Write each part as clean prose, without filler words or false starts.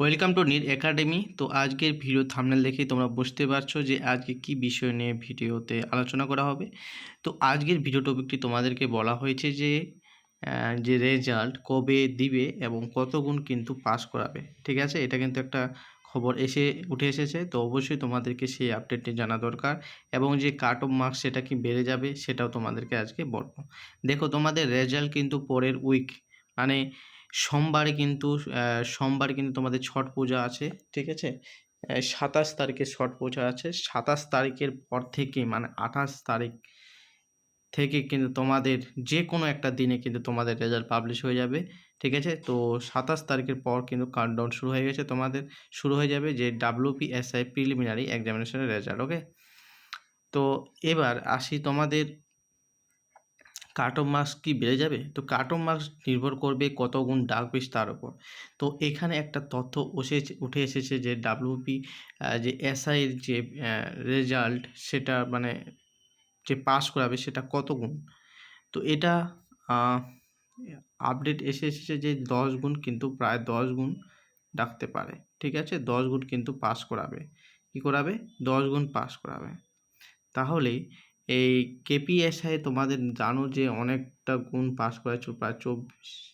Welcome to NEET academy. তো আজকের video thumbnail দেখেই তোমরা বুঝতে পারছো যে আজকে কি বিষয় নিয়ে ভিডিওতে আলোচনা করা হবে। তো আজকের ভিডিও টপিকটি তোমাদেরকে বলা হয়েছে যে রেজাল্ট কবে দিবে এবং কত গুণ কিন্তু পাস করাবে। ঠিক আছে, এটা কিন্তু একটা খবর উঠে এসেছে। তো অবশ্যই তোমাদেরকে সেই আপডেটটি জানা দরকার এবং যে কাট অফ মার্কস সেটা কি বেড়ে যাবে সেটাও তোমাদেরকে আজকে বলবো। দেখো, তোমাদের রেজাল্ট কিন্তু পরের উইক মানে সোমবারে কিন্তু তোমাদের ছট পূজা আছে। ঠিক আছে, 27 তারিখে ছট পূজা আছে। 27 তারিখের পর থেকে মানে 28 তারিখ থেকে কিন্তু তোমাদের যে কোনো একটা দিনে কিন্তু তোমাদের রেজাল্ট পাবলিশ হয়ে যাবে। ঠিক আছে, তো 27 তারিখের পর কিন্তু কাউন্টডাউন শুরু হয়ে গেছে, তোমাদের শুরু হয়ে যাবে যে WPSI প্রিলিমিনারি এক্সামিনেশনের রেজাল্ট। ওকে, তো এবার আসি তোমাদের কাট অফ মার্কস কি বেড়ে যাবে। তো কাট অফ মার্কস নির্ভর করবে কত গুণ ডাকবে তার উপর। তো এখানে একটা তথ্য উঠে এসেছে যে ডাব্লিউপি যে এসআইয়ের যে রেজাল্ট সেটা মানে যে পাস করাবে সেটা কত গুণ। তো এটা আপডেট এসেছে যে 10 গুণ, কিন্তু প্রায় 10 গুণ ডাকতে পারে। ঠিক আছে, 10 গুণ কিন্তু পাস করাবে। কি করাবে? 10 গুণ পাস করাবে। তাহলে এই কেপিএসআই তোমাদের জানো যে অনেকটা গুণ পাস করাইছিল, প্রায়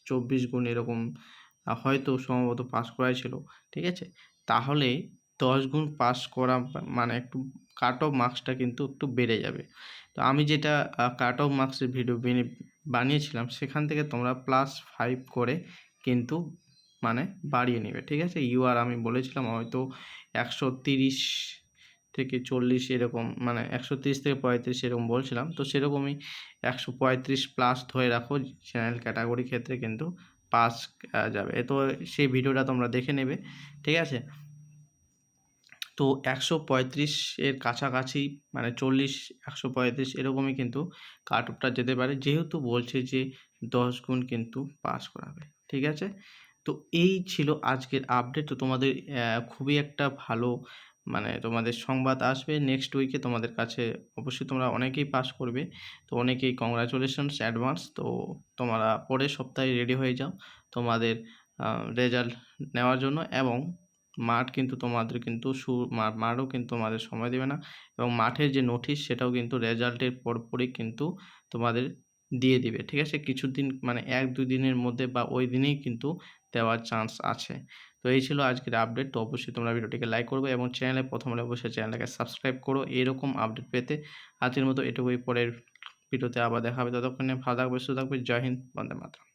24 গুণ এরকম হয়তো সম্ভবত পাস করাইছিল। ঠিক আছে, তাহলে 10 গুণ পাস করা মানে একটু কাট অফ মার্কসটা কিন্তু একটু বেড়ে যাবে। তো আমি যেটা কাট অফ মার্কসের ভিডিও বানিয়েছিলাম সেখান থেকে তোমরা +5 করে কিন্তু মানে বাড়িয়ে নেবে। ঠিক আছে, আমি বলেছিলাম হয়তো 130 থেকে 40 এরকম, মানে 130 থেকে 35 এরকম বলছিলাম। তো সেরকমই 135+ ধরে রাখো, চ্যানেল ক্যাটাগরি ক্ষেত্রে কিন্তু পাস যাবে। তো সেই ভিডিওটা তোমরা দেখে নেবে। ঠিক আছে, তো 135 এর কাছাকাছি মানে 40 135 এরকমই কিন্তু কাট অফটা যেতে পারে, যেহেতু বলছে যে 10 গুণ কিন্তু পাস করাবে। ঠিক আছে, তো এই ছিল আজকের আপডেট। তো তোমাদের খুবই একটা ভালো মানে তোমাদের সংবাদ আসবে নেক্সট উইকে তোমাদের কাছে। অবশ্যই তোমরা অনেকেই পাস করবে, তো অনেকেই কংগ্রাচুলেশনস অ্যাডভান্স। তো তোমরা পরের সপ্তাহে রেডি হয়ে যাও তোমাদের রেজাল্ট নেওয়ার জন্য। এবং মাঠ কিন্তু তোমাদের কিন্তু মাঠও কিন্তু তোমাদের সময় দেবে না, এবং মাঠের যে নোটিশ সেটাও কিন্তু রেজাল্টের পরপরই কিন্তু তোমাদের দিয়ে দিবে। ঠিক আছে, কিছুদিন মানে 1-2 দিনের মধ্যে বা ওই দিনেই কিন্তু দেওয়ার চান্স আছে। তো এই ছিল আজকের আপডেট। তো অবশ্যই তোমরা ভিডিওটিকে লাইক করবে এবং চ্যানেলে প্রথম হলে অবশ্যই চ্যানেলটাকে সাবস্ক্রাইব করো এরকম আপডেট পেতে। আজকের মতো এটুকুই, পরের ভিডিওতে আবার দেখা হবে। ততক্ষণে ভালো থাকবে, সুস্থ থাকবে। জয় হিন্দ, বন্দে মাতরম।